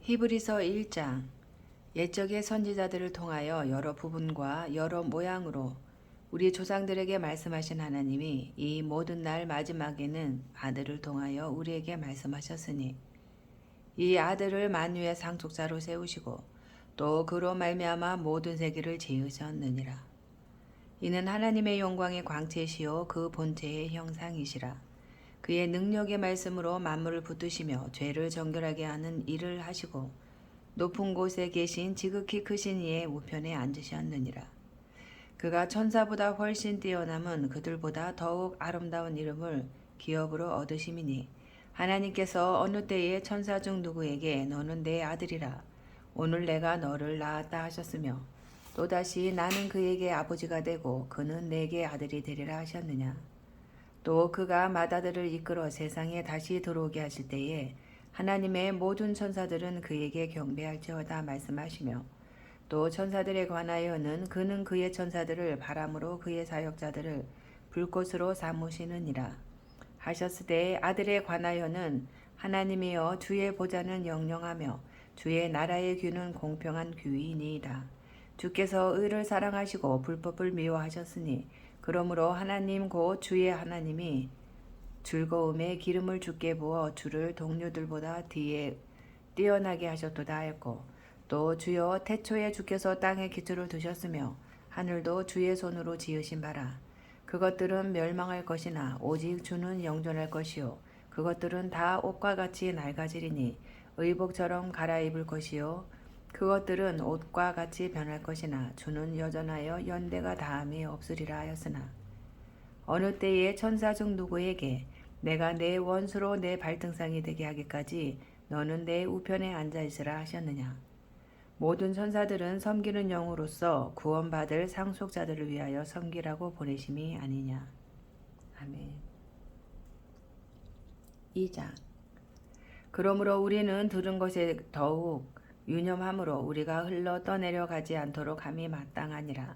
히브리서 1장. 옛적의 선지자들을 통하여 여러 부분과 여러 모양으로 우리 조상들에게 말씀하신 하나님이 이 모든 날 마지막에는 아들을 통하여 우리에게 말씀하셨으니 이 아들을 만유의 상속자로 세우시고 또 그로 말미암아 모든 세계를 지으셨느니라. 이는 하나님의 영광의 광채시요 그 본체의 형상이시라. 그의 능력의 말씀으로 만물을 붙드시며 죄를 정결하게 하는 일을 하시고 높은 곳에 계신 지극히 크신 이의 우편에 앉으셨느니라. 그가 천사보다 훨씬 뛰어남은 그들보다 더욱 아름다운 이름을 기업으로 얻으심이니 하나님께서 어느 때에 천사 중 누구에게 너는 내 아들이라 오늘 내가 너를 낳았다 하셨으며 또다시 나는 그에게 아버지가 되고 그는 내게 아들이 되리라 하셨느냐. 또 그가 맏아들을 이끌어 세상에 다시 들어오게 하실 때에 하나님의 모든 천사들은 그에게 경배할지어다 말씀하시며 또 천사들에 관하여는 그는 그의 천사들을 바람으로 그의 사역자들을 불꽃으로 삼으시느니라 하셨으되 아들에 관하여는 하나님이여 주의 보좌는 영영하며 주의 나라의 규는 공평한 규이니이다. 주께서 의를 사랑하시고 불법을 미워하셨으니 그러므로 하나님 곧 주의 하나님이 즐거움에 기름을 주께 부어 주를 동료들보다 뒤에 뛰어나게 하셨도다 하였고 또 주여 태초에 주께서 땅에 기초를 두셨으며 하늘도 주의 손으로 지으신 바라. 그것들은 멸망할 것이나 오직 주는 영존할 것이요 그것들은 다 옷과 같이 낡아지리니 의복처럼 갈아입을 것이요 그것들은 옷과 같이 변할 것이나 주는 여전하여 연대가 다함이 없으리라 하였으나 어느 때에 천사 중 누구에게 내가 내 원수로 내 발등상이 되게 하기까지 너는 내 우편에 앉아 있으라 하셨느냐. 모든 천사들은 섬기는 영으로서 구원받을 상속자들을 위하여 섬기라고 보내심이 아니냐. 아멘. 2장. 그러므로 우리는 들은 것에 더욱 유념함으로 우리가 흘러 떠내려가지 않도록 함이 마땅하니라.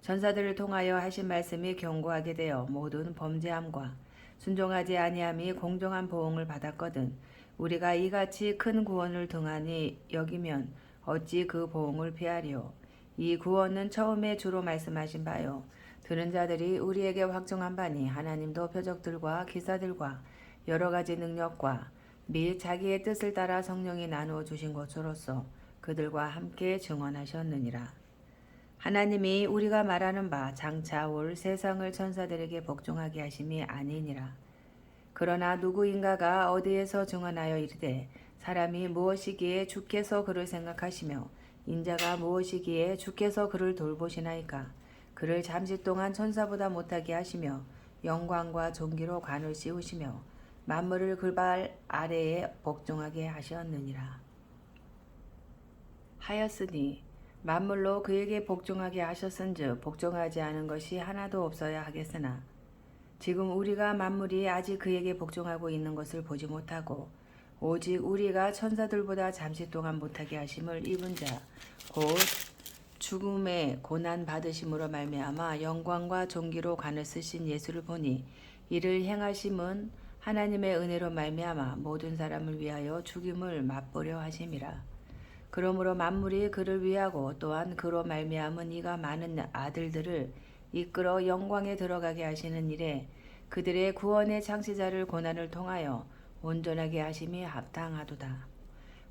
천사들을 통하여 하신 말씀이 견고하게 되어 모든 범죄함과 순종하지 아니함이 공정한 보응을 받았거든 우리가 이같이 큰 구원을 등한히 여기면 어찌 그 보응을 피하리요. 이 구원은 처음에 주로 말씀하신 바요 들은 자들이 우리에게 확정한 바니 하나님도 표적들과 기사들과 여러 가지 능력과 및 자기의 뜻을 따라 성령이 나누어 주신 것으로서 그들과 함께 증언하셨느니라. 하나님이 우리가 말하는 바 장차 올 세상을 천사들에게 복종하게 하심이 아니니라. 그러나 누구인가가 어디에서 증언하여 이르되 사람이 무엇이기에 주께서 그를 생각하시며 인자가 무엇이기에 주께서 그를 돌보시나이까. 그를 잠시 동안 천사보다 못하게 하시며 영광과 존귀로 관을 씌우시며 만물을 그 발 아래에 복종하게 하셨느니라. 하였으니 만물로 그에게 복종하게 하셨은즉 복종하지 않은 것이 하나도 없어야 하겠으나 지금 우리가 만물이 아직 그에게 복종하고 있는 것을 보지 못하고 오직 우리가 천사들보다 잠시 동안 못하게 하심을 입은 자 곧 죽음의 고난 받으심으로 말미암아 영광과 존귀로 관을 쓰신 예수를 보니 이를 행하심은 하나님의 은혜로 말미암아 모든 사람을 위하여 죽임을 맛보려 하심이라. 그러므로 만물이 그를 위하고 또한 그로 말미암은 이가 많은 아들들을 이끌어 영광에 들어가게 하시는 일에 그들의 구원의 창시자를 고난을 통하여 온전하게 하심이 합당하도다.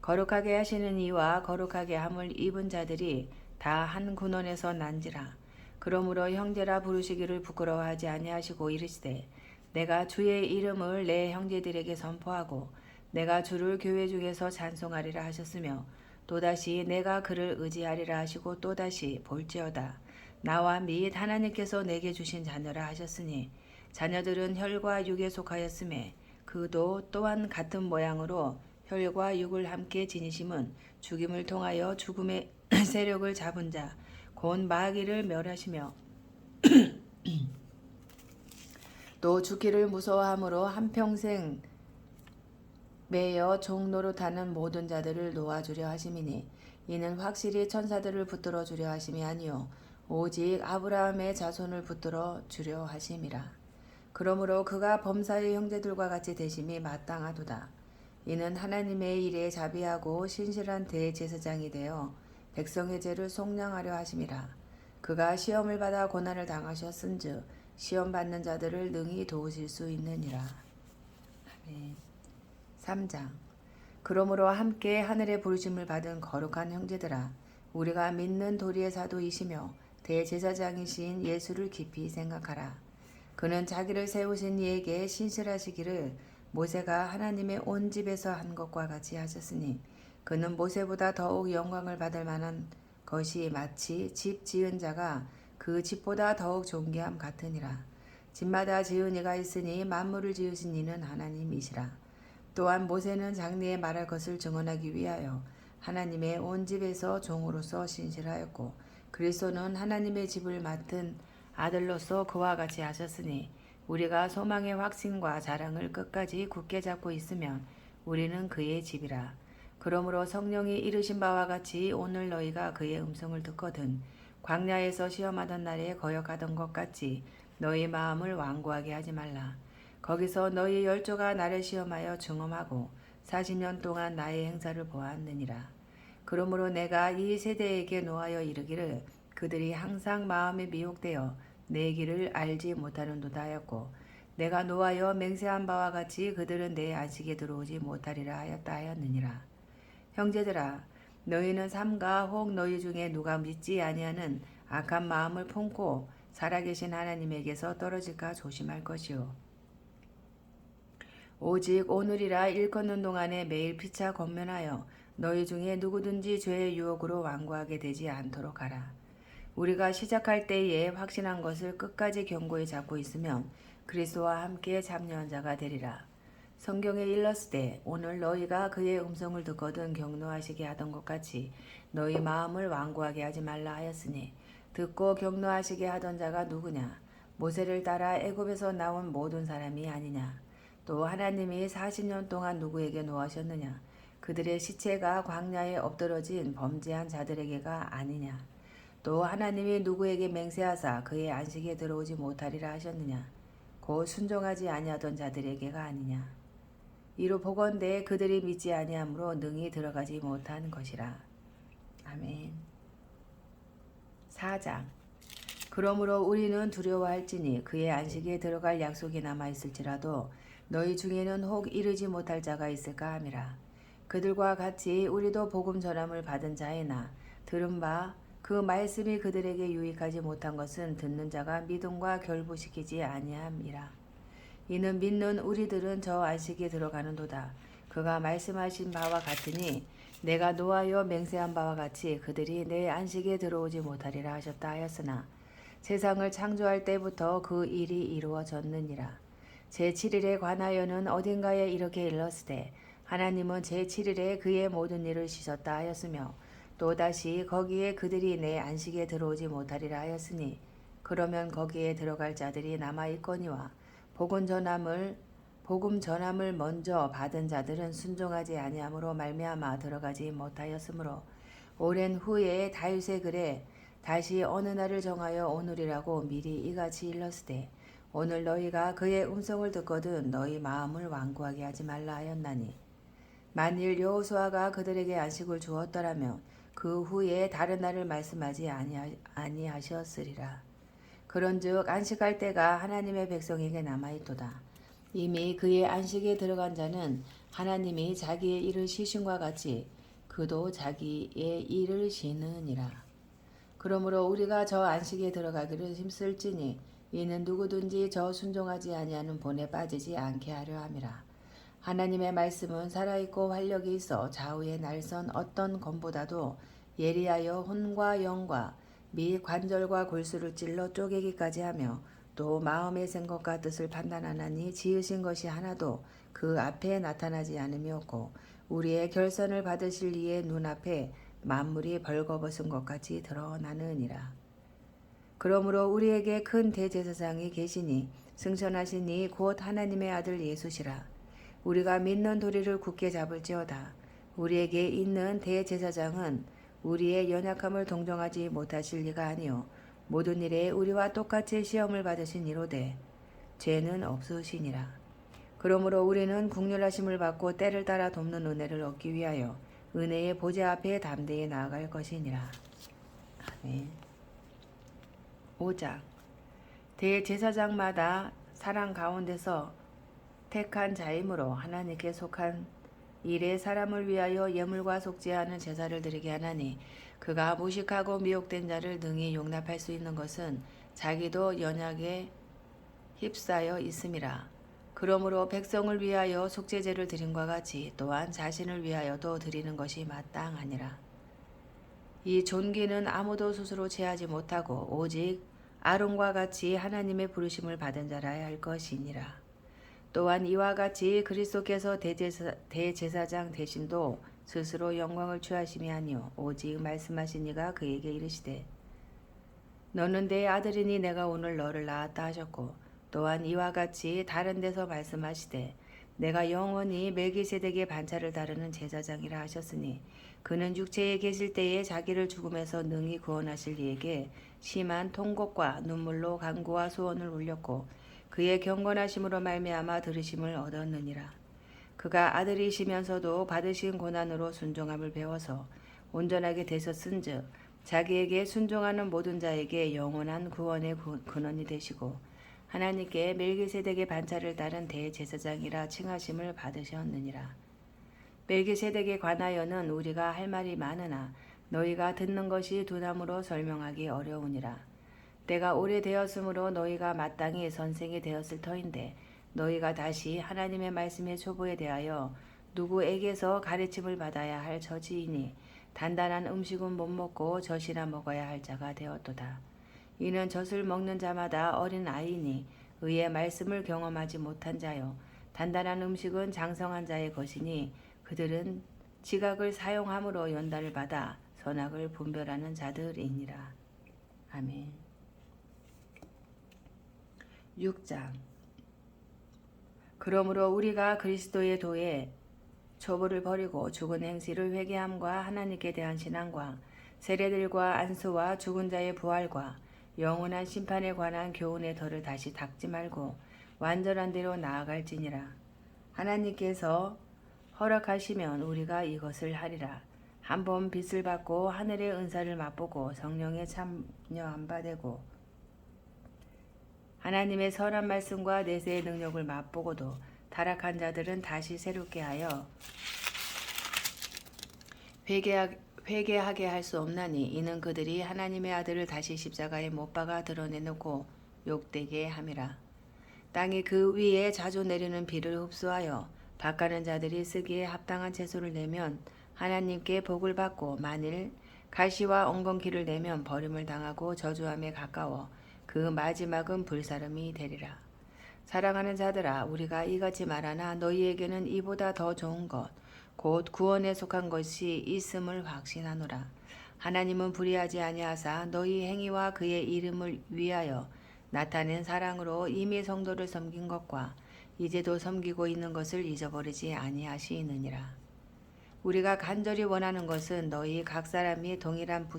거룩하게 하시는 이와 거룩하게 함을 입은 자들이 다 한 군원에서 난지라. 그러므로 형제라 부르시기를 부끄러워하지 아니하시고 이르시되 내가 주의 이름을 내 형제들에게 선포하고 내가 주를 교회 중에서 찬송하리라 하셨으며 또다시 내가 그를 의지하리라 하시고 또다시 볼지어다 나와 및 하나님께서 내게 주신 자녀라 하셨으니 자녀들은 혈과 육에 속하였음에 그도 또한 같은 모양으로 혈과 육을 함께 지니심은 죽임을 통하여 죽음의 세력을 잡은 자 곧 마귀를 멸하시며 또 죽기를 무서워함으로 한평생 매여 종노릇하는 모든 자들을 놓아주려 하심이니 이는 확실히 천사들을 붙들어 주려 하심이 아니요 오직 아브라함의 자손을 붙들어 주려 하심이라. 그러므로 그가 범사의 형제들과 같이 되심이 마땅하도다. 이는 하나님의 일에 자비하고 신실한 대제사장이 되어 백성의 죄를 속량하려 하심이라. 그가 시험을 받아 고난을 당하셨은즉 시험 받는 자들을 능히 도우실 수 있느니라. 아멘. 3장. 그러므로 함께 하늘의 부르심을 받은 거룩한 형제들아, 우리가 믿는 도리의 사도이시며 대제사장이신 예수를 깊이 생각하라. 그는 자기를 세우신 이에게 신실하시기를 모세가 하나님의 온 집에서 한 것과 같이 하셨으니, 그는 모세보다 더욱 영광을 받을 만한 것이 마치 집 지은 자가 그 집보다 더욱 존귀함 같으니라. 집마다 지은 이가 있으니 만물을 지으신 이는 하나님이시라. 또한 모세는 장래에 말할 것을 증언하기 위하여 하나님의 온 집에서 종으로서 신실하였고, 그리스도는 하나님의 집을 맡은 아들로서 그와 같이 하셨으니, 우리가 소망의 확신과 자랑을 끝까지 굳게 잡고 있으면 우리는 그의 집이라. 그러므로 성령이 이르신 바와 같이 오늘 너희가 그의 음성을 듣거든 광야에서 시험하던 날에 거역하던 것 같이 너희 마음을 완고하게 하지 말라. 거기서 너희 열조가 나를 시험하여 증험하고 40년 동안 나의 행사를 보았느니라. 그러므로 내가 이 세대에게 노하여 이르기를 그들이 항상 마음에 미혹되어 내 길을 알지 못하는도다 하였고, 내가 노하여 맹세한 바와 같이 그들은 내 안식에 들어오지 못하리라 하였다 하였느니라. 형제들아, 너희는 삼가 혹 너희 중에 누가 믿지 아니하는 악한 마음을 품고 살아계신 하나님에게서 떨어질까 조심할 것이요. 오직 오늘이라 일컫는 동안에 매일 피차 권면하여 너희 중에 누구든지 죄의 유혹으로 완고하게 되지 않도록 하라. 우리가 시작할 때에 확신한 것을 끝까지 견고히 잡고 있으면 그리스도와 함께 참여한 자가 되리라. 성경에 일렀으되 오늘 너희가 그의 음성을 듣거든 격노하시게 하던 것 같이 너희 마음을 완고하게 하지 말라 하였으니, 듣고 격노하시게 하던 자가 누구냐? 모세를 따라 애굽에서 나온 모든 사람이 아니냐? 또 하나님이 40년 동안 누구에게 노하셨느냐? 그들의 시체가 광야에 엎드러진 범죄한 자들에게가 아니냐? 또 하나님이 누구에게 맹세하사 그의 안식에 들어오지 못하리라 하셨느냐? 곧 순종하지 아니하던 자들에게가 아니냐? 이로 보건대 그들이 믿지 아니하므로 능히 들어가지 못한 것이라. 아멘. 4장. 그러므로 우리는 두려워할지니 그의 안식에 들어갈 약속이 남아있을지라도 너희 중에는 혹 이르지 못할 자가 있을까 함이라. 그들과 같이 우리도 복음 전함을 받은 자이나 들은 바 그 말씀이 그들에게 유익하지 못한 것은 듣는 자가 믿음과 결부시키지 아니함이라. 이는 믿는 우리들은 저 안식에 들어가는도다. 그가 말씀하신 바와 같으니 내가 노하여 맹세한 바와 같이 그들이 내 안식에 들어오지 못하리라 하셨다 하였으나, 세상을 창조할 때부터 그 일이 이루어졌느니라. 제7일에 관하여는 어딘가에 이렇게 일렀으되 하나님은 제7일에 그의 모든 일을 쉬셨다 하였으며, 또다시 거기에 그들이 내 안식에 들어오지 못하리라 하였으니, 그러면 거기에 들어갈 자들이 남아있거니와 복음 전함을 먼저 받은 자들은 순종하지 아니함으로 말미암아 들어가지 못하였으므로, 오랜 후에 다윗의 글에 다시 어느 날을 정하여 오늘이라고 미리 이같이 일렀으되 오늘 너희가 그의 음성을 듣거든 너희 마음을 완고하게 하지 말라 하였나니, 만일 여호수아가 그들에게 안식을 주었더라면 그 후에 다른 날을 말씀하지 아니하셨으리라. 그런즉 안식할 때가 하나님의 백성에게 남아있도다. 이미 그의 안식에 들어간 자는 하나님이 자기의 일을 쉬심과 같이 그도 자기의 일을 쉬느니라. 그러므로 우리가 저 안식에 들어가기를 힘쓸지니 이는 누구든지 저 순종하지 아니하는 본에 빠지지 않게 하려 함이라. 하나님의 말씀은 살아있고 활력이 있어 좌우에 날선 어떤 검보다도 예리하여 혼과 영과 및 관절과 골수를 찔러 쪼개기까지 하며 또 마음의 생각과 뜻을 판단하나니 지으신 것이 하나도 그 앞에 나타나지 않음이 없고 우리의 결선을 받으실 이의 눈앞에 만물이 벌거벗은 것 같이 드러나느니라. 그러므로 우리에게 큰 대제사장이 계시니 승천하신 이 곧 하나님의 아들 예수시라. 우리가 믿는 도리를 굳게 잡을지어다. 우리에게 있는 대제사장은 우리의 연약함을 동정하지 못하실 리가 아니요 모든 일에 우리와 똑같이 시험을 받으신 이로되 죄는 없으시니라. 그러므로 우리는 국률하심을 받고 때를 따라 돕는 은혜를 얻기 위하여 은혜의 보좌 앞에 담대히 나아갈 것이니라. 아멘. 5장. 대제사장마다 사람 가운데서 택한 자이므로 하나님께 속한 일에 사람을 위하여 예물과 속죄하는 제사를 드리게 하나니 그가 무식하고 미혹된 자를 능히 용납할 수 있는 것은 자기도 연약에 휩싸여 있음이라. 그러므로 백성을 위하여 속죄제를 드림과 같이 또한 자신을 위하여도 드리는 것이 마땅하니라. 이 존귀는 아무도 스스로 취하지 못하고 오직 아론과 같이 하나님의 부르심을 받은 자라야 할 것이니라. 또한 이와 같이 그리스도께서 대제사장 대신도 스스로 영광을 취하심이 아니요 오직 말씀하신 이가 그에게 이르시되 너는 내 아들이니 내가 오늘 너를 낳았다 하셨고 또한 이와 같이 다른 데서 말씀하시되 내가 영원히 멜기세덱의 반차를 다루는 제사장이라 하셨으니 그는 육체에 계실 때에 자기를 죽음에서 능히 구원하실 이에게 심한 통곡과 눈물로 간구와 소원을 울렸고 그의 경건하심으로 말미암아 들으심을 얻었느니라. 그가 아들이시면서도 받으신 고난으로 순종함을 배워서 온전하게 되셨은즉 자기에게 순종하는 모든 자에게 영원한 구원의 근원이 되시고 하나님께 멜기세덱의 반차를 따른 대제사장이라 칭하심을 받으셨느니라. 멜기세덱에 관하여는 우리가 할 말이 많으나 너희가 듣는 것이 두나무로 설명하기 어려우니라. 때가 오래되었으므로 너희가 마땅히 선생이 되었을 터인데 너희가 다시 하나님의 말씀의 초보에 대하여 누구에게서 가르침을 받아야 할 처지이니 단단한 음식은 못 먹고 젖이나 먹어야 할 자가 되었도다. 이는 젖을 먹는 자마다 어린 아이니 의의 말씀을 경험하지 못한 자요 단단한 음식은 장성한 자의 것이니 그들은 지각을 사용함으로 연단을 받아 선악을 분별하는 자들이니라. 아멘. 6장. 그러므로 우리가 그리스도의 도에 초보를 버리고 죽은 행실을 회개함과 하나님께 대한 신앙과 세례들과 안수와 죽은 자의 부활과 영원한 심판에 관한 교훈의 덫을 다시 닦지 말고 완전한 대로 나아갈지니라. 하나님께서 허락하시면 우리가 이것을 하리라. 한번 빛을 받고 하늘의 은사를 맛보고 성령에 참여한 바 되고 하나님의 선한 말씀과 내세의 능력을 맛보고도 타락한 자들은 다시 새롭게 하여 회개하게 할 수 없나니 이는 그들이 하나님의 아들을 다시 십자가에 못 박아 드러내놓고 욕되게 함이라. 땅이 그 위에 자주 내리는 비를 흡수하여 밭가는 자들이 쓰기에 합당한 채소를 내면 하나님께 복을 받고 만일 가시와 엉겅퀴를 내면 버림을 당하고 저주함에 가까워 그 마지막은 불사름이 되리라. 사랑하는 자들아 우리가 이같이 말하나 너희에게는 이보다 더 좋은 것 곧 구원에 속한 것이 있음을 확신하노라. 하나님은 불의하지 아니하사 너희 행위와 그의 이름을 위하여 나타낸 사랑으로 이미 성도를 섬긴 것과 이제도 섬기고 있는 것을 잊어버리지 아니하시느니라. 우리가 간절히 원하는 것은 너희 각 사람이 동일한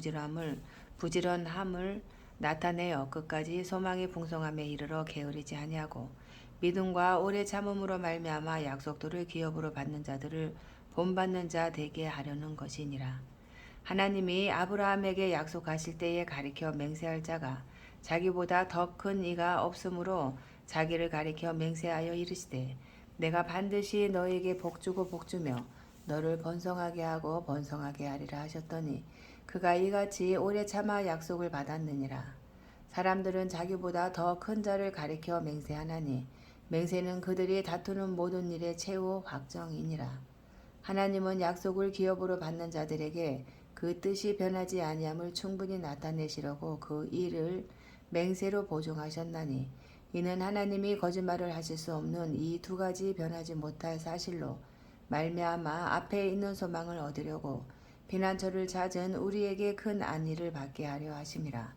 부지런함을 나타내어 끝까지 소망의 풍성함에 이르러 게으르지 아니하고 믿음과 오래 참음으로 말미암아 약속들을 기업으로 받는 자들을 본받는 자 되게 하려는 것이니라. 하나님이 아브라함에게 약속하실 때에 가리켜 맹세할 자가 자기보다 더 큰 이가 없으므로 자기를 가리켜 맹세하여 이르시되 내가 반드시 너에게 복주고 복주며 너를 번성하게 하고 번성하게 하리라 하셨더니 그가 이같이 오래 참아 약속을 받았느니라. 사람들은 자기보다 더 큰 자를 가리켜 맹세하나니 맹세는 그들이 다투는 모든 일의 최후 확정이니라. 하나님은 약속을 기업으로 받는 자들에게 그 뜻이 변하지 아니함을 충분히 나타내시려고 그 일을 맹세로 보증하셨나니 이는 하나님이 거짓말을 하실 수 없는 이 두 가지 변하지 못할 사실로 말미암아 앞에 있는 소망을 얻으려고 피난처를 찾은 우리에게 큰 안위를 받게 하려 하심이라.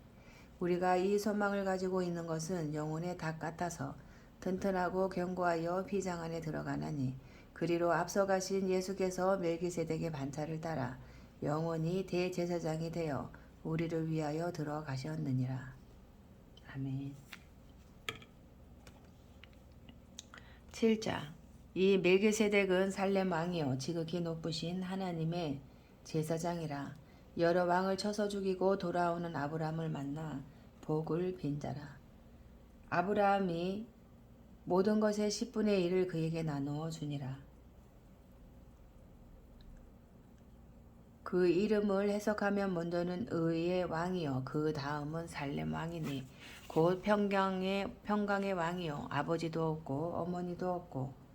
우리가 이 소망을 가지고 있는 것은 영혼의 닭 같아서 튼튼하고 견고하여 피장 안에 들어가나니 그리로 앞서가신 예수께서 멜기세덱의 반차를 따라 영원히 대제사장이 되어 우리를 위하여 들어가셨느니라. 아멘. 7장. 이 멜기세덱은 살렘 왕이요 지극히 높으신 하나님의 제사장이라. 여러 왕을 쳐서 죽이고 돌아오는 아브라함을 만나 복을 빈자라. 아브라함이 모든 것의 10분의 1을 그에게 나누어 주니라. 그 이름을 해석하면 먼저는 의의 왕이요 그 다음은 살렘 왕이니 곧 평강의 왕이요 아버지도 없고 어머니도 없고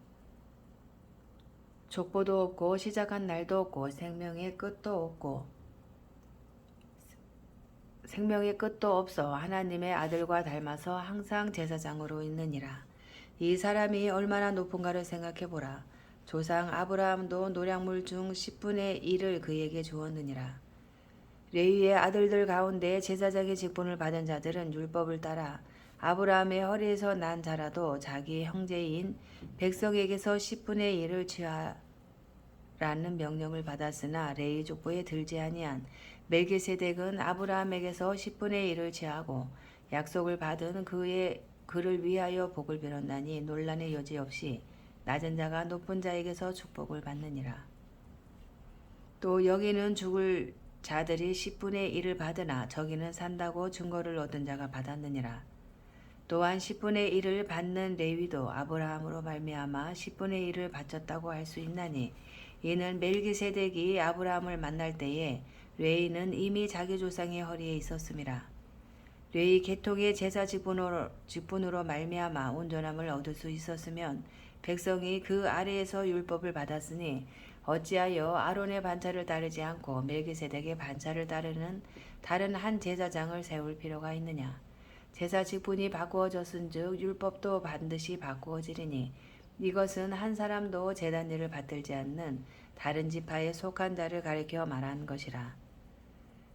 족보도 없고 시작한 날도 없고 생명의 끝도 없어 하나님의 아들과 닮아서 항상 제사장으로 있느니라. 이 사람이 얼마나 높은가를 생각해보라. 조상 아브라함도 노량물 중 10분의 1을 그에게 주었느니라. 레위의 아들들 가운데 제사장의 직분을 받은 자들은 율법을 따라 아브라함의 허리에서 난 자라도 자기 형제인 백성에게서 10분의 1을 취하라는 명령을 받았으나 레위 족보에 들지 아니한 멜기세덱은 아브라함에게서 10분의 1을 취하고 약속을 받은 그를 위하여 복을 빌었나니 논란의 여지 없이 낮은 자가 높은 자에게서 축복을 받느니라. 또 여기는 죽을 자들이 10분의 1을 받으나 저기는 산다고 증거를 얻은 자가 받았느니라. 또한 10분의 1을 받는 레위도 아브라함으로 말미암아 10분의 1을 바쳤다고 할 수 있나니 이는 멜기세덱이 아브라함을 만날 때에 레위는 이미 자기 조상의 허리에 있었음이라. 레위 계통의 제사 직분으로 말미암아 온전함을 얻을 수 있었으면 백성이 그 아래에서 율법을 받았으니 어찌하여 아론의 반차를 따르지 않고 멜기세덱의 반차를 따르는 다른 한 제사장을 세울 필요가 있느냐. 제사 직분이 바꾸어졌은즉 율법도 반드시 바꾸어지리니 이것은 한 사람도 제단 일을 받들지 않는 다른 지파에 속한 자를 가리켜 말한 것이라.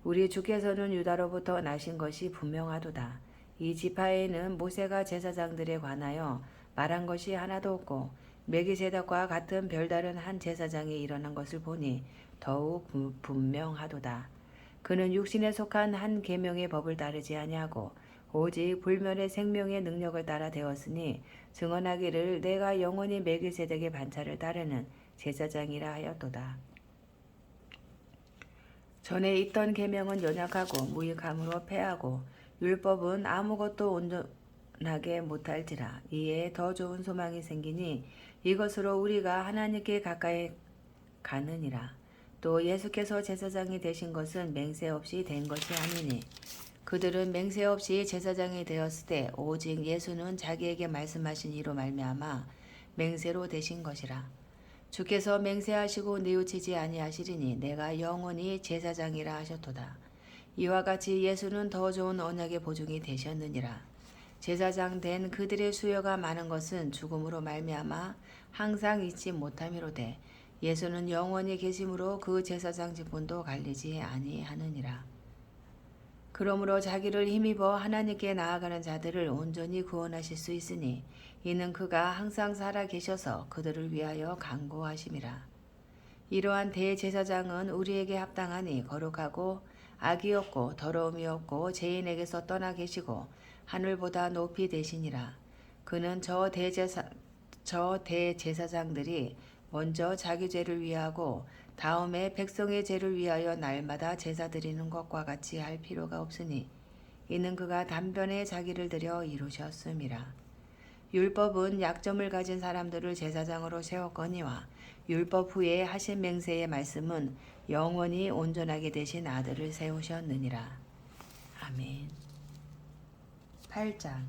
우리 주께서는 유다로부터 나신 것이 분명하도다. 이 지파에는 모세가 제사장들에 관하여 말한 것이 하나도 없고 멜기세덱과 같은 별다른 한 제사장이 일어난 것을 보니 더욱 분명하도다. 그는 육신에 속한 한 계명의 법을 따르지 아니하고 오직 불멸의 생명의 능력을 따라 되었으니 증언하기를 내가 영원히 멜기세덱의 반차를 따르는 제사장이라 하였도다. 전에 있던 계명은 연약하고 무익함으로 패하고 율법은 아무것도 온전하게 못할지라. 이에 더 좋은 소망이 생기니 이것으로 우리가 하나님께 가까이 가느니라. 또 예수께서 제사장이 되신 것은 맹세 없이 된 것이 아니니 그들은 맹세 없이 제사장이 되었을 때 오직 예수는 자기에게 말씀하신 이로 말미암아 맹세로 되신 것이라. 주께서 맹세하시고 뉘우치지 아니하시리니 내가 영원히 제사장이라 하셨도다. 이와 같이 예수는 더 좋은 언약의 보증이 되셨느니라. 제사장 된 그들의 수요가 많은 것은 죽음으로 말미암아 항상 잊지 못함이로되 예수는 영원히 계심으로 그 제사장 직분도 갈리지 아니하느니라. 그러므로 자기를 힘입어 하나님께 나아가는 자들을 온전히 구원하실 수 있으니 이는 그가 항상 살아 계셔서 그들을 위하여 간구하심이라. 이러한 대제사장은 우리에게 합당하니 거룩하고 악이 없고 더러움이 없고 죄인에게서 떠나 계시고 하늘보다 높이 되시니라. 그는 저 대제사장들이 먼저 자기 죄를 위하고 다음에 백성의 죄를 위하여 날마다 제사 드리는 것과 같이 할 필요가 없으니 이는 그가 단번에 자기를 들여 이루셨음이라. 율법은 약점을 가진 사람들을 제사장으로 세웠거니와 율법 후에 하신 맹세의 말씀은 영원히 온전하게 되신 아들을 세우셨느니라. 아멘. 8장.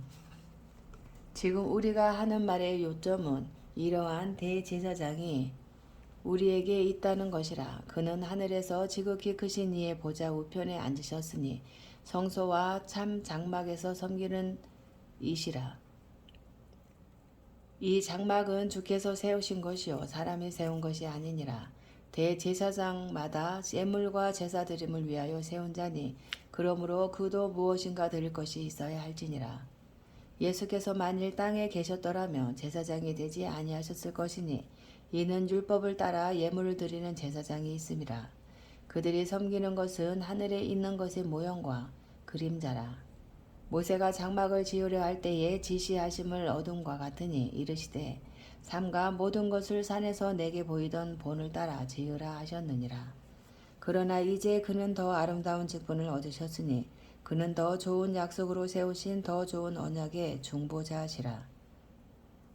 지금 우리가 하는 말의 요점은 이러한 대제사장이 우리에게 있다는 것이라. 그는 하늘에서 지극히 크신 이의 보좌 우편에 앉으셨으니 성소와 참 장막에서 섬기는 이시라. 이 장막은 주께서 세우신 것이요 사람이 세운 것이 아니니라. 대제사장마다 예물과 제사 드림을 위하여 세운 자니 그러므로 그도 무엇인가 드릴 것이 있어야 할지니라. 예수께서 만일 땅에 계셨더라면 제사장이 되지 아니하셨을 것이니 이는 율법을 따라 예물을 드리는 제사장이 있음이라. 그들이 섬기는 것은 하늘에 있는 것의 모형과 그림자라. 모세가 장막을 지으려 할 때에 지시하심을 얻음과 같으니 이르시되 삼가 모든 것을 산에서 내게 보이던 본을 따라 지으라 하셨느니라. 그러나 이제 그는 더 아름다운 직분을 얻으셨으니 그는 더 좋은 약속으로 세우신 더 좋은 언약의 중보자시라.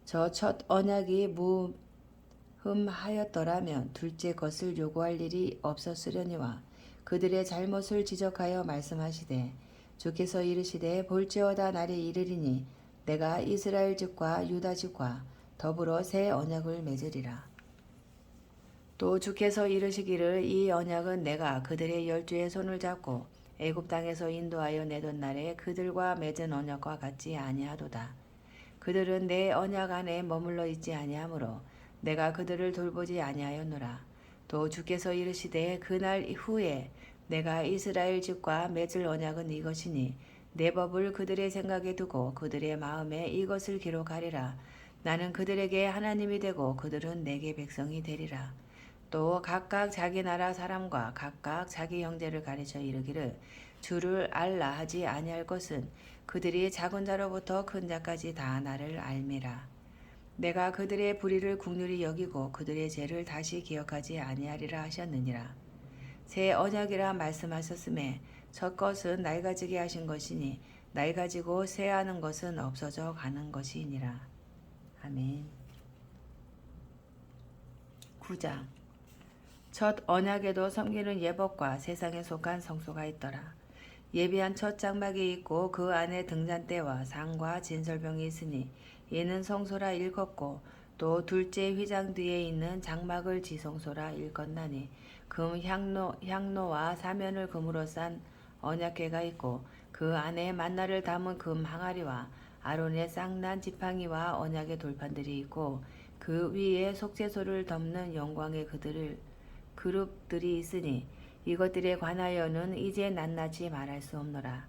저 첫 언약이 무흠하였더라면 둘째 것을 요구할 일이 없었으려니와 그들의 잘못을 지적하여 말씀하시되 주께서 이르시되 볼지어다 날이 이르리니 내가 이스라엘 집과 유다 집과 더불어 새 언약을 맺으리라. 또 주께서 이르시기를 이 언약은 내가 그들의 열조의 손을 잡고 애굽 땅에서 인도하여 내던 날에 그들과 맺은 언약과 같지 아니하도다. 그들은 내 언약 안에 머물러 있지 아니하므로 내가 그들을 돌보지 아니하였노라. 또 주께서 이르시되 그날 후에 내가 이스라엘 집과 맺을 언약은 이것이니 내 법을 그들의 생각에 두고 그들의 마음에 이것을 기록하리라. 나는 그들에게 하나님이 되고 그들은 내게 백성이 되리라. 또 각각 자기 나라 사람과 각각 자기 형제를 가르쳐 이르기를 주를 알라 하지 아니할 것은 그들이 작은 자로부터 큰 자까지 다 나를 알미라. 내가 그들의 불의를 긍휼히 여기고 그들의 죄를 다시 기억하지 아니하리라 하셨느니라. 새 언약이라 말씀하셨음에 첫 것은 낡아지게 하신 것이니 낡아지고 새하는 것은 없어져 가는 것이니라. 아멘. 9장. 첫 언약에도 섬기는 예법과 세상에 속한 성소가 있더라. 예비한 첫 장막이 있고 그 안에 등잔대와 상과 진설병이 있으니 이는 성소라 일컫고 또 둘째 휘장 뒤에 있는 장막을 지성소라 일컫나니 금 향로와 사면을 금으로 싼 언약궤가 있고 그 안에 만나를 담은 금 항아리와 아론의 쌍난 지팡이와 언약의 돌판들이 있고 그 위에 속죄소를 덮는 영광의 그룹들이 있으니 이것들에 관하여는 이제 낱낱이 말할 수 없노라.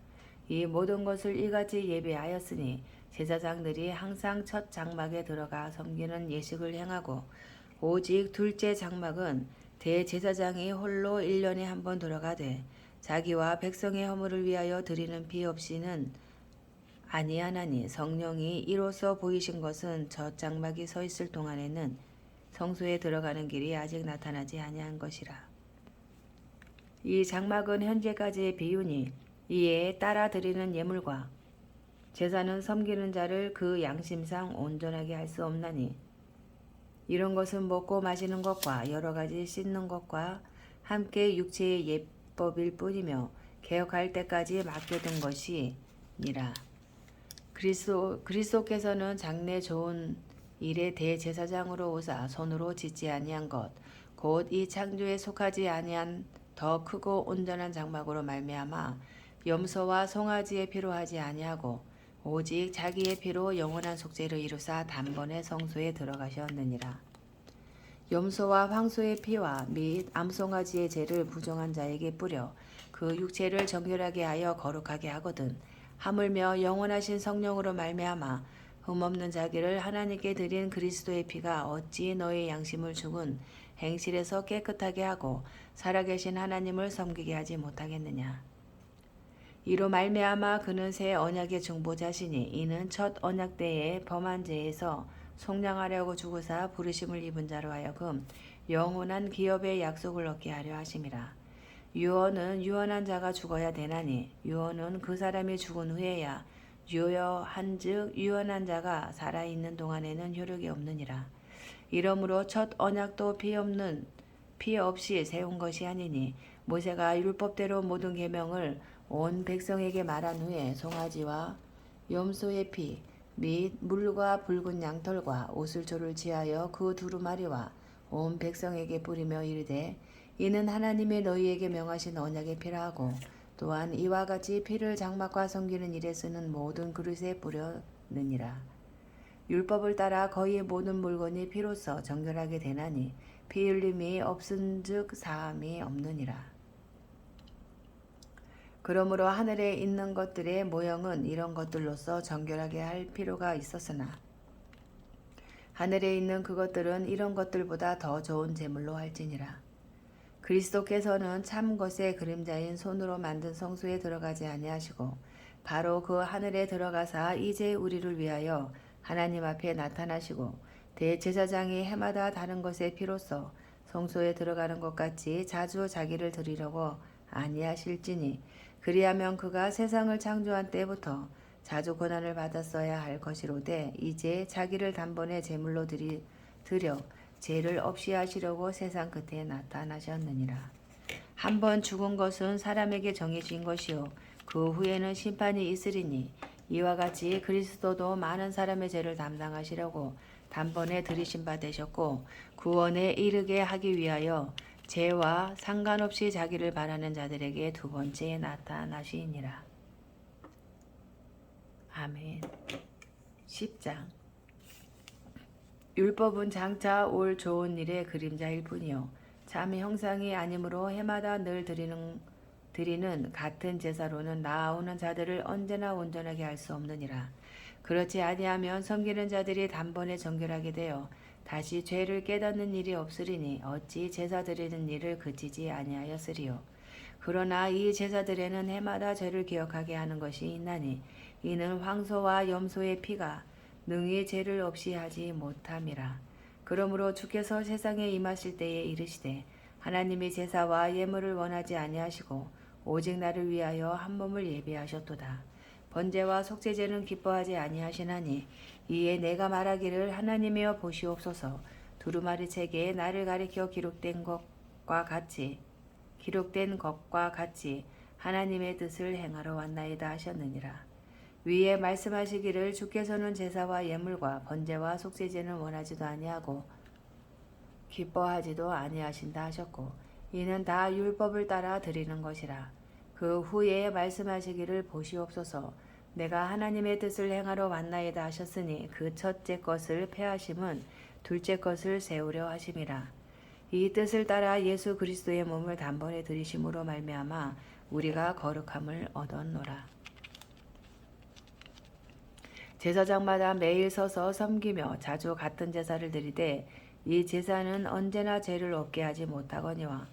이 모든 것을 이같이 예배하였으니 제사장들이 항상 첫 장막에 들어가 섬기는 예식을 행하고 오직 둘째 장막은 대제사장이 홀로 1년에 한 번 들어가되 자기와 백성의 허물을 위하여 드리는 피 없이는 아니하나니 성령이 이로써 보이신 것은 첫 장막이 서 있을 동안에는 성소에 들어가는 길이 아직 나타나지 아니한 것이라. 이 장막은 현재까지의 비유니 이에 따라 드리는 예물과 제사는 섬기는 자를 그 양심상 온전하게 할 수 없나니 이런 것은 먹고 마시는 것과 여러 가지 씻는 것과 함께 육체의 예법일 뿐이며 개혁할 때까지 맡겨둔 것이니라. 그리스도께서는 장래 좋은 일의 대제사장으로 오사 손으로 짓지 아니한 것 곧 이 창조에 속하지 아니한 더 크고 온전한 장막으로 말미암아 염소와 송아지의 피로 하지 아니하고 오직 자기의 피로 영원한 속죄를 이루사 단번에 성소에 들어가셨느니라. 염소와 황소의 피와 및 암송아지의 죄를 부정한 자에게 뿌려 그 육체를 정결하게 하여 거룩하게 하거든 하물며 영원하신 성령으로 말미암아 흠없는 자기를 하나님께 드린 그리스도의 피가 어찌 너의 양심을 죽은 행실에서 깨끗하게 하고 살아계신 하나님을 섬기게 하지 못하겠느냐. 이로 말미암아 그는 새 언약의 중보자시니 이는 첫 언약 때에 범한 죄에서 속량하려고 죽으사 부르심을 입은 자로 하여금 영원한 기업의 약속을 얻게 하려 하심이라. 유언은 유언한 자가 죽어야 되나니 유언은 그 사람이 죽은 후에야 유효한즉 유언한 자가 살아있는 동안에는 효력이 없느니라. 이러므로 첫 언약도 피 없이 세운 것이 아니니 모세가 율법대로 모든 계명을 온 백성에게 말한 후에 송아지와 염소의 피 및 물과 붉은 양털과 옷을 지하여 그 두루마리와 온 백성에게 뿌리며 이르되 이는 하나님의 너희에게 명하신 언약의 피라 하고 또한 이와 같이 피를 장막과 섬기는 일에 쓰는 모든 그릇에 뿌렸느니라. 율법을 따라 거의 모든 물건이 피로써 정결하게 되나니 피 흘림이 없은즉 사함이 없느니라. 그러므로 하늘에 있는 것들의 모형은 이런 것들로서 정결하게 할 필요가 있었으나 하늘에 있는 그것들은 이런 것들보다 더 좋은 제물로 할지니라. 그리스도께서는 참 것의 그림자인 손으로 만든 성소에 들어가지 아니하시고 바로 그 하늘에 들어가사 이제 우리를 위하여 하나님 앞에 나타나시고 대제사장이 해마다 다른 것의 피로써 성소에 들어가는 것 같이 자주 자기를 드리려고 아니하실지니 그리하면 그가 세상을 창조한 때부터 자주 고난을 받았어야 할 것이로되 이제 자기를 단번에 제물로 드려 죄를 없이 하시려고 세상 끝에 나타나셨느니라. 한 번 죽은 것은 사람에게 정해진 것이요 그 후에는 심판이 있으리니 이와 같이 그리스도도 많은 사람의 죄를 담당하시려고 단번에 들이신 바 되셨고 구원에 이르게 하기 위하여 죄와 상관없이 자기를 바라는 자들에게 두 번째 나타나시니라. 아멘. 10장. 율법은 장차 올 좋은 일의 그림자일 뿐이요 참 형상이 아니므로 해마다 늘 드리는 같은 제사로는 나아오는 자들을 언제나 온전하게 할 수 없느니라. 그렇지 아니하면 섬기는 자들이 단번에 정결하게 되어 다시 죄를 깨닫는 일이 없으리니 어찌 제사 드리는 일을 그치지 아니하였으리요. 그러나 이 제사들에는 해마다 죄를 기억하게 하는 것이 있나니 이는 황소와 염소의 피가 능히 죄를 없이 하지 못함이라. 그러므로 주께서 세상에 임하실 때에 이르시되 하나님이 제사와 예물을 원하지 아니하시고 오직 나를 위하여 한 몸을 예비하셨도다. 번제와 속죄제는 기뻐하지 아니하시나니 이에 내가 말하기를 하나님이여 보시옵소서 두루마리 책에 나를 가리켜 기록된 것과 같이 하나님의 뜻을 행하러 왔나이다 하셨느니라. 위에 말씀하시기를 주께서는 제사와 예물과 번제와 속죄제는 원하지도 아니하고 기뻐하지도 아니하신다 하셨고 이는 다 율법을 따라 드리는 것이라. 그 후에 말씀하시기를 보시옵소서 내가 하나님의 뜻을 행하러 왔나이다 하셨으니 그 첫째 것을 폐하심은 둘째 것을 세우려 하심이라. 이 뜻을 따라 예수 그리스도의 몸을 단번에 들이심으로 말미암아 우리가 거룩함을 얻었노라. 제사장마다 매일 서서 섬기며 자주 같은 제사를 드리되 이 제사는 언제나 죄를 없게 하지 못하거니와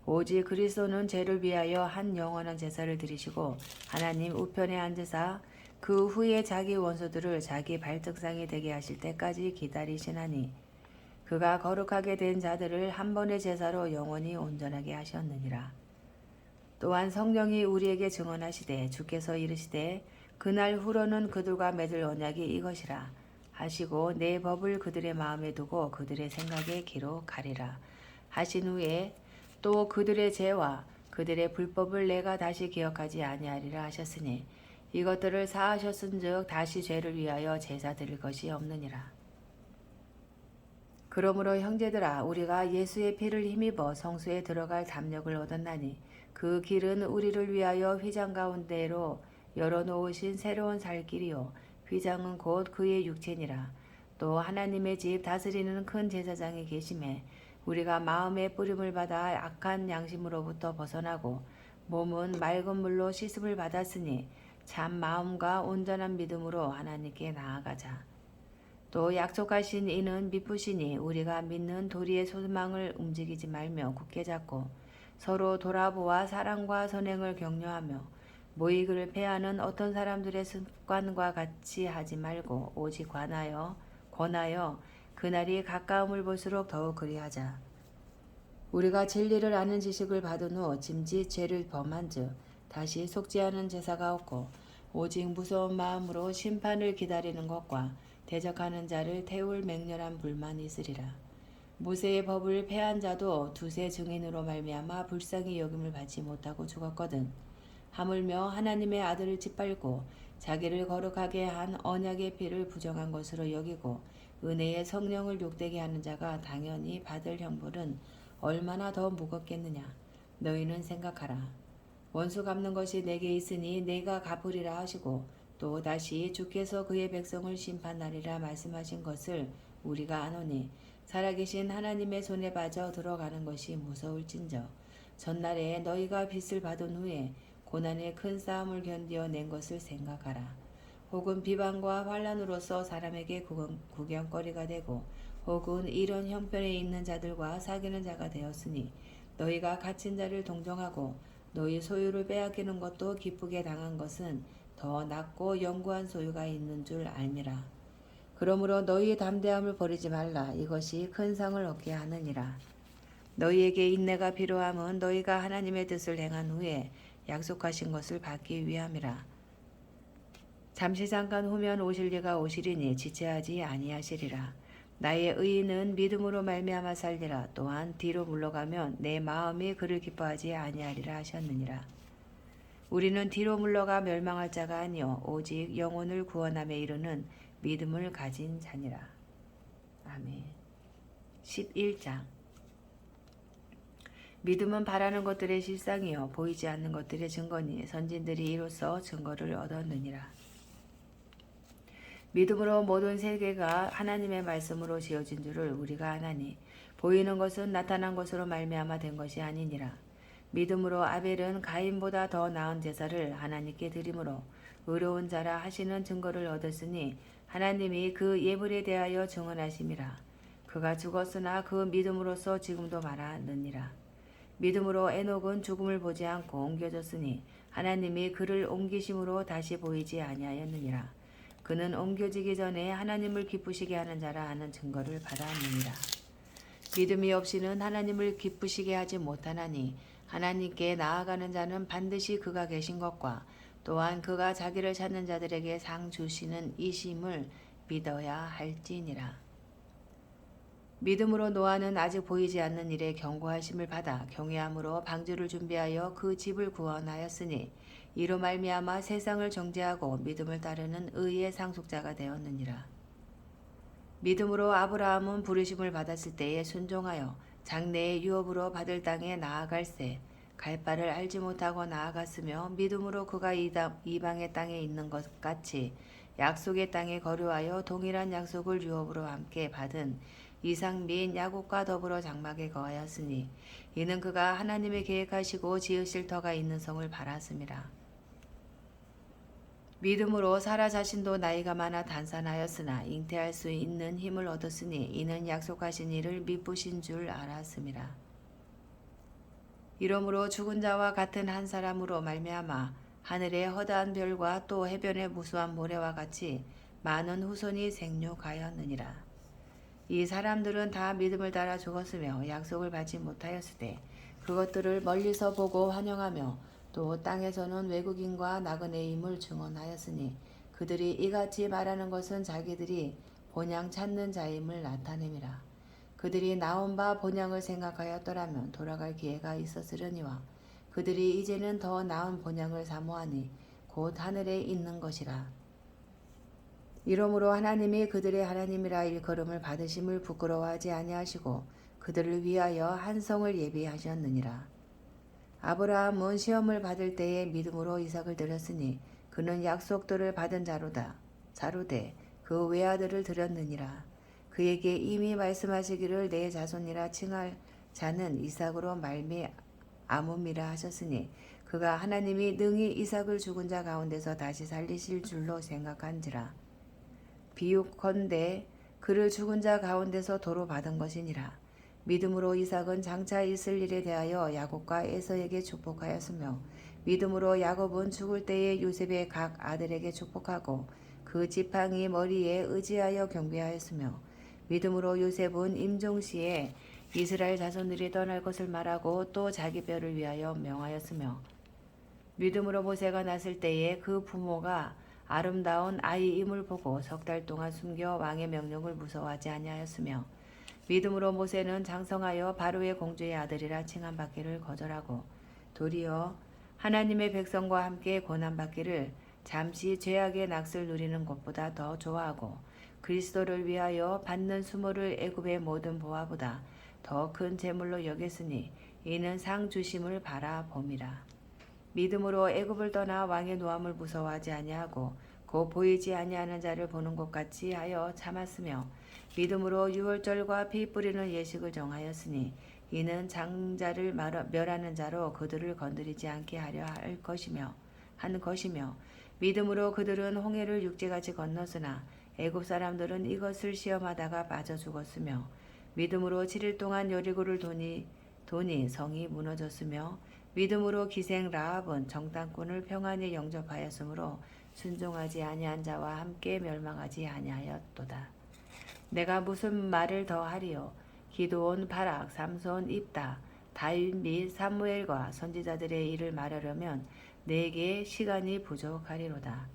오직 그리스도는 죄를 위하여 한 영원한 제사를 드리시고 하나님 우편에 앉으사 그 후에 자기 원수들을 자기 발등상이 되게 하실 때까지 기다리시나니 그가 거룩하게 된 자들을 한 번의 제사로 영원히 온전하게 하셨느니라. 또한 성령이 우리에게 증언하시되 주께서 이르시되 그날 후로는 그들과 맺을 언약이 이것이라 하시고 내 법을 그들의 마음에 두고 그들의 생각에 기록하리라 하신 후에 또 그들의 죄와 그들의 불법을 내가 다시 기억하지 아니하리라 하셨으니 이것들을 사하셨은즉 다시 죄를 위하여 제사 드릴 것이 없느니라. 그러므로 형제들아 우리가 예수의 피를 힘입어 성소에 들어갈 담력을 얻었나니 그 길은 우리를 위하여 휘장 가운데로 열어놓으신 새로운 살 길이요 휘장은 곧 그의 육체니라. 또 하나님의 집 다스리는 큰 제사장이 계심에 우리가 마음의 뿌림을 받아 악한 양심으로부터 벗어나고 몸은 맑은 물로 씻음을 받았으니 참 마음과 온전한 믿음으로 하나님께 나아가자. 또 약속하신 이는 미쁘시니 우리가 믿는 도리의 소망을 움직이지 말며 굳게 잡고 서로 돌아보아 사랑과 선행을 격려하며 모이기를 패하는 어떤 사람들의 습관과 같이 하지 말고 오직 권하여 그날이 가까움을 볼수록 더욱 그리하자. 우리가 진리를 아는 지식을 받은 후 짐짓 죄를 범한즉 다시 속죄하는 제사가 없고 오직 무서운 마음으로 심판을 기다리는 것과 대적하는 자를 태울 맹렬한 불만이 있으리라. 모세의 법을 폐한 자도 두세 증인으로 말미암아 불쌍히 여김을 받지 못하고 죽었거든. 하물며 하나님의 아들을 짓밟고 자기를 거룩하게 한 언약의 피를 부정한 것으로 여기고 은혜의 성령을 욕되게 하는 자가 당연히 받을 형벌은 얼마나 더 무겁겠느냐. 너희는 생각하라. 원수 갚는 것이 내게 있으니 내가 갚으리라 하시고 또 다시 주께서 그의 백성을 심판하리라 말씀하신 것을 우리가 아노니 살아계신 하나님의 손에 빠져 들어가는 것이 무서울진저 전날에 너희가 빚을 받은 후에 고난의 큰 싸움을 견디어 낸 것을 생각하라. 혹은 비방과 환난으로서 사람에게 구경거리가 되고 혹은 이런 형편에 있는 자들과 사귀는 자가 되었으니 너희가 갇힌 자를 동정하고 너희 소유를 빼앗기는 것도 기쁘게 당한 것은 더 낫고 영구한 소유가 있는 줄 알미라. 그러므로 너희의 담대함을 버리지 말라. 이것이 큰 상을 얻게 하느니라. 너희에게 인내가 필요함은 너희가 하나님의 뜻을 행한 후에 약속하신 것을 받기 위함이라. 잠시 잠깐 후면 오실 이가 오시리니 지체하지 아니하시리라. 나의 의인은 믿음으로 말미암아 살리라. 또한 뒤로 물러가면 내 마음이 그를 기뻐하지 아니하리라 하셨느니라. 우리는 뒤로 물러가 멸망할 자가 아니요 오직 영혼을 구원함에 이르는 믿음을 가진 자니라. 아멘. 11장. 믿음은 바라는 것들의 실상이요 보이지 않는 것들의 증거니 선진들이 이로써 증거를 얻었느니라. 믿음으로 모든 세계가 하나님의 말씀으로 지어진 줄을 우리가 아나니 보이는 것은 나타난 것으로 말미암아 된 것이 아니니라. 믿음으로 아벨은 가인보다 더 나은 제사를 하나님께 드림으로 의로운 자라 하시는 증거를 얻었으니 하나님이 그 예물에 대하여 증언하심이라. 그가 죽었으나 그 믿음으로써 지금도 말하느니라. 믿음으로 에녹은 죽음을 보지 않고 옮겨졌으니 하나님이 그를 옮기심으로 다시 보이지 아니하였느니라. 그는 옮겨지기 전에 하나님을 기쁘시게 하는 자라 하는 증거를 받았느니라. 믿음이 없이는 하나님을 기쁘시게 하지 못하나니 하나님께 나아가는 자는 반드시 그가 계신 것과 또한 그가 자기를 찾는 자들에게 상 주시는 이심을 믿어야 할지니라. 믿음으로 노아는 아직 보이지 않는 일에 경고하심을 받아 경외함으로 방주를 준비하여 그 집을 구원하였으니 이로 말미암아 세상을 정죄하고 믿음을 따르는 의의 상속자가 되었느니라. 믿음으로 아브라함은 부르심을 받았을 때에 순종하여 장래의 유업으로 받을 땅에 나아갈새 갈 바를 알지 못하고 나아갔으며 믿음으로 그가 이방의 땅에 있는 것 같이 약속의 땅에 거류하여 동일한 약속을 유업으로 함께 받은 이삭 및 야곱과 더불어 장막에 거하였으니 이는 그가 하나님의 계획하시고 지으실 터가 있는 성을 바랐음이라. 믿음으로 사라 자신도 나이가 많아 단산하였으나 잉태할 수 있는 힘을 얻었으니 이는 약속하신 이를 미쁘신 줄 알았음이라. 이러므로 죽은 자와 같은 한 사람으로 말미암아 하늘의 허다한 별과 또 해변의 무수한 모래와 같이 많은 후손이 생육하였느니라. 이 사람들은 다 믿음을 따라 죽었으며 약속을 받지 못하였을 때 그것들을 멀리서 보고 환영하며 또 땅에서는 외국인과 나그네임을 증언하였으니 그들이 이같이 말하는 것은 자기들이 본향 찾는 자임을 나타냄이라. 그들이 나온 바 본향을 생각하였더라면 돌아갈 기회가 있었으려니와 그들이 이제는 더 나은 본향을 사모하니 곧 하늘에 있는 것이라. 이러므로 하나님이 그들의 하나님이라 일컬음을 받으심을 부끄러워하지 아니하시고 그들을 위하여 한 성을 예비하셨느니라. 아브라함은 시험을 받을 때에 믿음으로 이삭을 드렸으니 그는 약속들을 받은 자로되 그 외아들을 드렸느니라. 그에게 이미 말씀하시기를 내 자손이라 칭할 자는 이삭으로 말미암음이라 하셨으니 그가 하나님이 능히 이삭을 죽은 자 가운데서 다시 살리실 줄로 생각한지라. 비유컨대 그를 죽은 자 가운데서 도로 받은 것이니라. 믿음으로 이삭은 장차 있을 일에 대하여 야곱과 에서에게 축복하였으며 믿음으로 야곱은 죽을 때에 요셉의 각 아들에게 축복하고 그 지팡이 머리에 의지하여 경배하였으며 믿음으로 요셉은 임종시에 이스라엘 자손들이 떠날 것을 말하고 또 자기 뼈를 위하여 명하였으며 믿음으로 모세가 났을 때에 그 부모가 아름다운 아이임을 보고 석 달 동안 숨겨 왕의 명령을 무서워하지 아니하였으며 믿음으로 모세는 장성하여 바로의 공주의 아들이라 칭함받기를 거절하고 도리어 하나님의 백성과 함께 고난받기를 잠시 죄악의 낙을 누리는 것보다 더 좋아하고 그리스도를 위하여 받는 수모를 애굽의 모든 보화보다 더 큰 재물로 여겼으니 이는 상 주심을 바라봄이라. 믿음으로 애굽을 떠나 왕의 노함을 무서워하지 아니하고 곧 보이지 아니하는 자를 보는 것 같이 하여 참았으며 믿음으로 유월절과 피 뿌리는 예식을 정하였으니 이는 장자를 멸하는 자로 그들을 건드리지 않게 하려 한 것이며 믿음으로 그들은 홍해를 육지같이 건넜으나 애굽 사람들은 이것을 시험하다가 빠져 죽었으며 믿음으로 7일 동안 여리고를 도니 성이 무너졌으며 믿음으로 기생 라합은 정탐꾼을 평안히 영접하였으므로 순종하지 아니한 자와 함께 멸망하지 아니하였도다. 내가 무슨 말을 더 하리요? 기드온, 바락, 삼손, 입다, 다윗 및 사무엘과 선지자들의 일을 말하려면 내게 시간이 부족하리로다.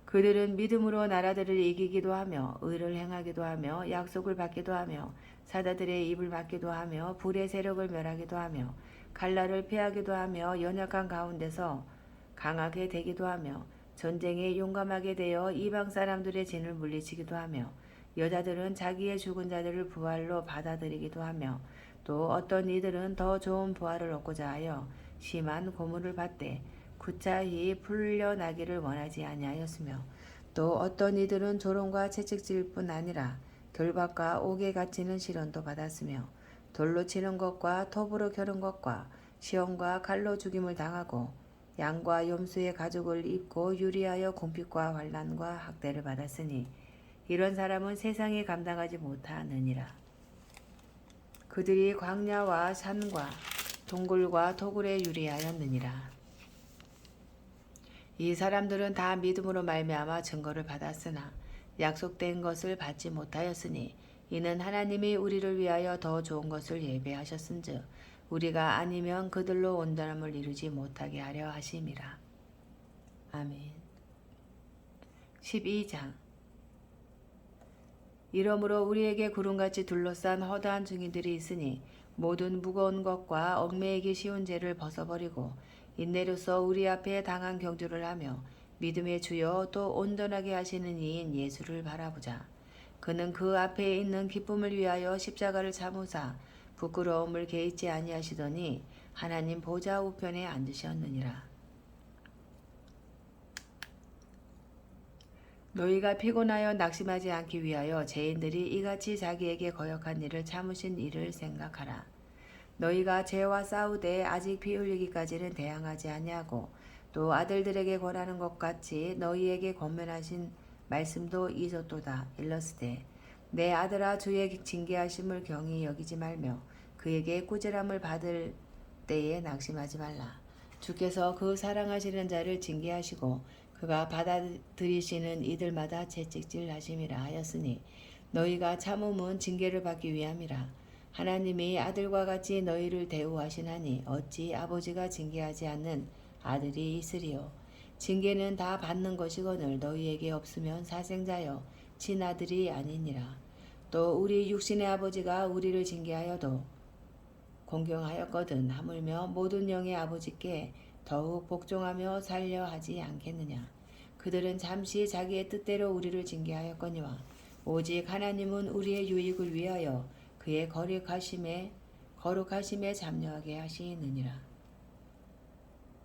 그들은 믿음으로 나라들을 이기기도 하며 의를 행하기도 하며 약속을 받기도 하며 사자들의 입을 막기도 하며 불의 세력을 멸하기도 하며 칼날을 피하기도 하며 연약한 가운데서 강하게 되기도 하며 전쟁에 용감하게 되어 이방 사람들의 진을 물리치기도 하며 여자들은 자기의 죽은 자들을 부활로 받아들이기도 하며 또 어떤 이들은 더 좋은 부활을 얻고자 하여 심한 고문을 받되 구차히 풀려나기를 원하지 아니하였으며 또 어떤 이들은 조롱과 채찍질 뿐 아니라 결박과 옥에 갇히는 시련도 받았으며 돌로 치는 것과 톱으로 겨는 것과 시험과 칼로 죽임을 당하고 양과 염소의 가죽을 입고 유리하여 궁핍과 환난과 학대를 받았으니 이런 사람은 세상이 감당하지 못하느니라. 그들이 광야와 산과 동굴과 토굴에 유리하였느니라. 이 사람들은 다 믿음으로 말미암아 증거를 받았으나 약속된 것을 받지 못하였으니 이는 하나님이 우리를 위하여 더 좋은 것을 예배하셨은즉 우리가 아니면 그들로 온전함을 이루지 못하게 하려 하심이라. 아멘. 12장. 이러므로 우리에게 구름같이 둘러싼 허다한 증인들이 있으니 모든 무거운 것과 얽매이기 쉬운 죄를 벗어버리고 인내로서 우리 앞에 당한 경주를 하며 믿음의 주여 또 온전하게 하시는 이인 예수를 바라보자. 그는 그 앞에 있는 기쁨을 위하여 십자가를 참으사 부끄러움을 개의치 아니하시더니 하나님 보좌 우편에 앉으셨느니라. 너희가 피곤하여 낙심하지 않기 위하여 죄인들이 이같이 자기에게 거역한 일을 참으신 일을 생각하라. 너희가 죄와 싸우되 아직 피 흘리기까지는 대항하지 아니하고 또 아들들에게 권하는 것 같이 너희에게 권면하신 말씀도 잊었도다. 일러스되 내 아들아 주의 징계하심을 경히 여기지 말며 그에게 꾸지람을 받을 때에 낙심하지 말라. 주께서 그 사랑하시는 자를 징계하시고 그가 받아들이시는 이들마다 채찍질 하심이라 하였으니 너희가 참음은 징계를 받기 위함이라. 하나님이 아들과 같이 너희를 대우하시나니 어찌 아버지가 징계하지 않는 아들이 있으리요. 징계는 다 받는 것이거늘 너희에게 없으면 사생자여 친아들이 아니니라. 또 우리 육신의 아버지가 우리를 징계하여도 공경하였거든 하물며 모든 영의 아버지께 더욱 복종하며 살려 하지 않겠느냐. 그들은 잠시 자기의 뜻대로 우리를 징계하였거니와 오직 하나님은 우리의 유익을 위하여 그의 거룩하심에 잠녀하게 하시느니라.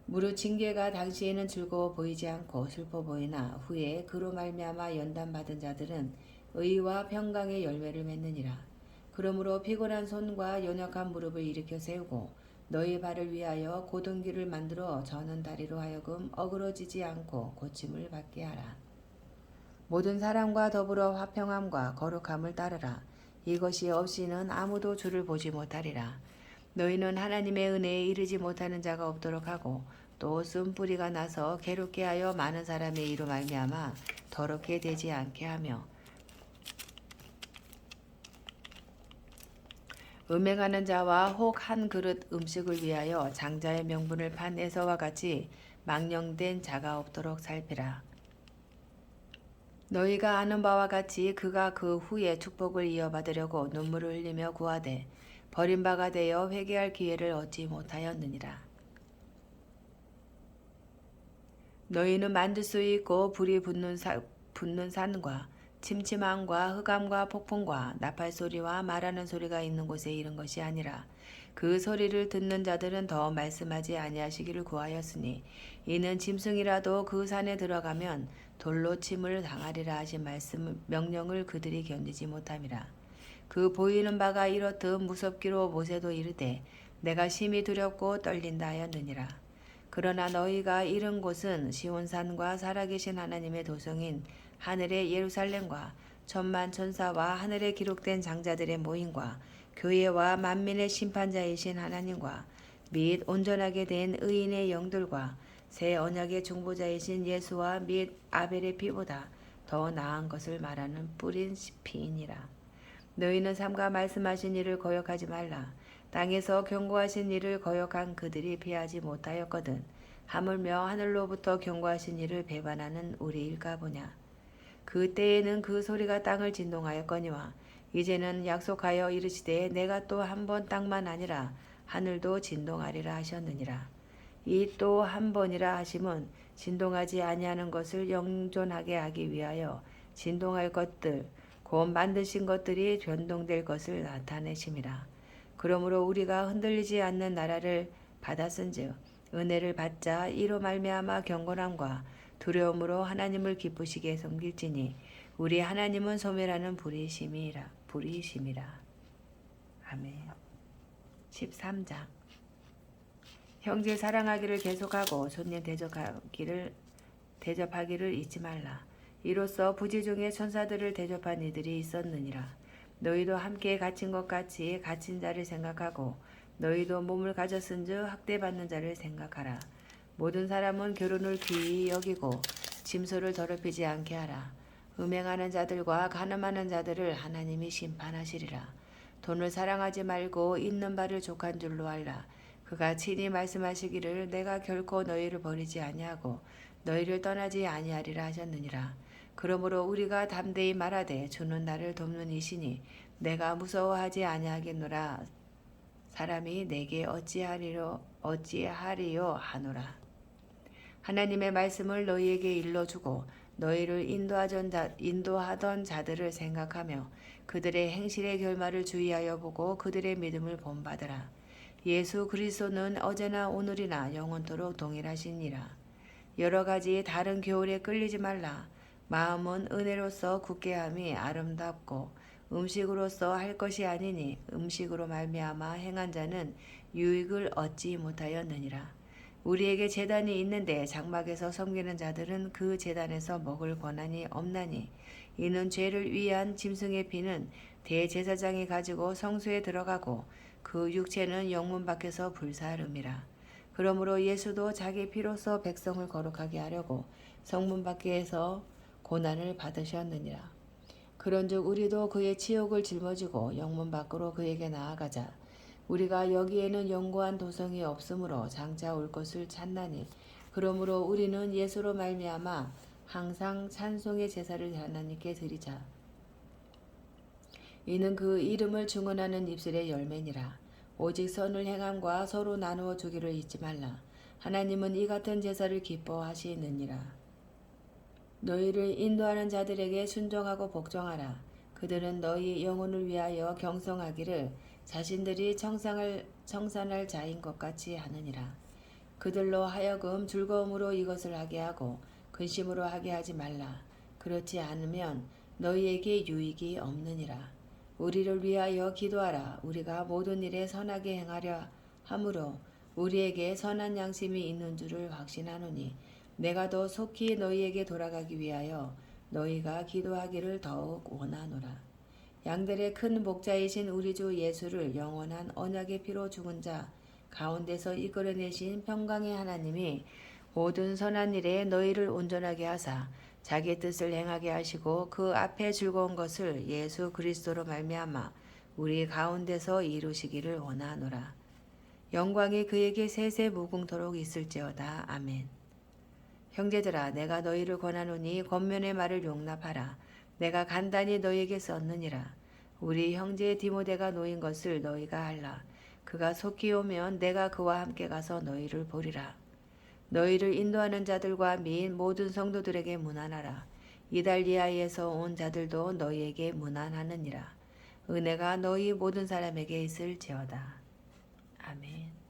무릇 징계가 당시에는 즐거워 보이지 않고 슬퍼 보이나 후에 그로 말미암아 연단받은 자들은 의와 평강의 열매를 맺느니라. 그러므로 피곤한 손과 연약한 무릎을 일으켜 세우고 너희 발을 위하여 곧은 길을 만들어 저는 다리로 하여금 어그러지지 않고 고침을 받게 하라. 모든 사람과 더불어 화평함과 거룩함을 따르라. 이것이 없이는 아무도 주를 보지 못하리라. 너희는 하나님의 은혜에 이르지 못하는 자가 없도록 하고 또 쓴뿌리가 나서 괴롭게 하여 많은 사람의 이로 말미암아 더럽게 되지 않게 하며 음행하는 자와 혹 한 그릇 음식을 위하여 장자의 명분을 판 에서와 같이 망령된 자가 없도록 살피라. 너희가 아는 바와 같이 그가 그 후에 축복을 이어받으려고 눈물을 흘리며 구하되 버림바가 되어 회개할 기회를 얻지 못하였느니라. 너희는 만들 수 있고 불이 붙는 산과 침침함과 흑암과 폭풍과 나팔 소리와 말하는 소리가 있는 곳에 이른 것이 아니라 그 소리를 듣는 자들은 더 말씀하지 아니하시기를 구하였으니 이는 짐승이라도 그 산에 들어가면 돌로 침을 당하리라 하신 명령을 그들이 견디지 못함이라. 그 보이는 바가 이렇듯 무섭기로 모세도 이르되 내가 심히 두렵고 떨린다 하였느니라. 그러나 너희가 이른 곳은 시온산과 살아계신 하나님의 도성인 하늘의 예루살렘과 천만 천사와 하늘에 기록된 장자들의 모임과 교회와 만민의 심판자이신 하나님과 및 온전하게 된 의인의 영들과 새 언약의 중보자이신 예수와 및 아벨의 피보다 더 나은 것을 말하는 뿌린 피이니라. 너희는 삼가 말씀하신 일을 거역하지 말라. 땅에서 경고하신 일을 거역한 그들이 피하지 못하였거든. 하물며 하늘로부터 경고하신 일을 배반하는 우리일까 보냐. 그때에는 그 소리가 땅을 진동하였거니와 이제는 약속하여 이르시되 내가 또 한 번 땅만 아니라 하늘도 진동하리라 하셨느니라. 이 또 한 번이라 하심은 진동하지 아니하는 것을 영존하게 하기 위하여 진동할 것들 곧 만드신 것들이 변동될 것을 나타내심이라. 그러므로 우리가 흔들리지 않는 나라를 받았은즉 은혜를 받자 이로 말미암아 경건함과 두려움으로 하나님을 기쁘시게 섬길지니 우리 하나님은 소멸하는 불이심이라. 아멘. 13장. 형제 사랑하기를 계속하고 손님 대접하기를 잊지 말라. 이로써 부지 중에 천사들을 대접한 이들이 있었느니라. 너희도 함께 갇힌 것 같이 갇힌 자를 생각하고 너희도 몸을 가졌은즉 학대받는 자를 생각하라. 모든 사람은 결혼을 귀히 여기고 짐소를 더럽히지 않게 하라. 음행하는 자들과 간음하는 자들을 하나님이 심판하시리라. 돈을 사랑하지 말고 있는 바를 족한 줄로 알라. 그가 친히 말씀하시기를 내가 결코 너희를 버리지 아니하고 너희를 떠나지 아니하리라 하셨느니라. 그러므로 우리가 담대히 말하되 주는 나를 돕는 이시니 내가 무서워하지 아니하겠노라. 사람이 내게 어찌하리요 하노라. 하나님의 말씀을 너희에게 일러주고 너희를 인도하던 자들을 생각하며 그들의 행실의 결말을 주의하여 보고 그들의 믿음을 본받으라. 예수 그리스도는 어제나 오늘이나 영원토록 동일하시니라. 여러 가지 다른 교훈에 끌리지 말라. 마음은 은혜로서 굳게함이 아름답고 음식으로서 할 것이 아니니 음식으로 말미암아 행한 자는 유익을 얻지 못하였느니라. 우리에게 제단이 있는데 장막에서 섬기는 자들은 그 제단에서 먹을 권한이 없나니 이는 죄를 위한 짐승의 피는 대제사장이 가지고 성소에 들어가고 그 육체는 영문 밖에서 불사름이라. 그러므로 예수도 자기 피로써 백성을 거룩하게 하려고 성문 밖에서 고난을 받으셨느니라. 그런즉 우리도 그의 치욕을 짊어지고 영문 밖으로 그에게 나아가자. 우리가 여기에는 영구한 도성이 없으므로 장차 올 것을 찾나니 그러므로 우리는 예수로 말미암아 항상 찬송의 제사를 하나님께 드리자. 이는 그 이름을 증언하는 입술의 열매니라. 오직 선을 행함과 서로 나누어 주기를 잊지 말라. 하나님은 이 같은 제사를 기뻐하시느니라. 너희를 인도하는 자들에게 순종하고 복종하라. 그들은 너희 영혼을 위하여 경성하기를 자신들이 청산할 자인 것 같이 하느니라. 그들로 하여금 즐거움으로 이것을 하게 하고 근심으로 하게 하지 말라. 그렇지 않으면 너희에게 유익이 없느니라. 우리를 위하여 기도하라. 우리가 모든 일에 선하게 행하려 함으로 우리에게 선한 양심이 있는 줄을 확신하노니 내가 더 속히 너희에게 돌아가기 위하여 너희가 기도하기를 더욱 원하노라. 양들의 큰 목자이신 우리 주 예수를 영원한 언약의 피로 죽은 자 가운데서 이끌어내신 평강의 하나님이 모든 선한 일에 너희를 온전하게 하사 자기 뜻을 행하게 하시고 그 앞에 즐거운 것을 예수 그리스도로 말미암아 우리 가운데서 이루시기를 원하노라. 영광이 그에게 세세 무궁토록 있을지어다. 아멘. 형제들아 내가 너희를 권하노니 권면의 말을 용납하라. 내가 간단히 너희에게 썼느니라. 우리 형제 디모데가 놓인 것을 너희가 알라. 그가 속히 오면 내가 그와 함께 가서 너희를 보리라. 너희를 인도하는 자들과 및 모든 성도들에게 문안하라. 이달리아에서 온 자들도 너희에게 문안하느니라. 은혜가 너희 모든 사람에게 있을지어다. 아멘.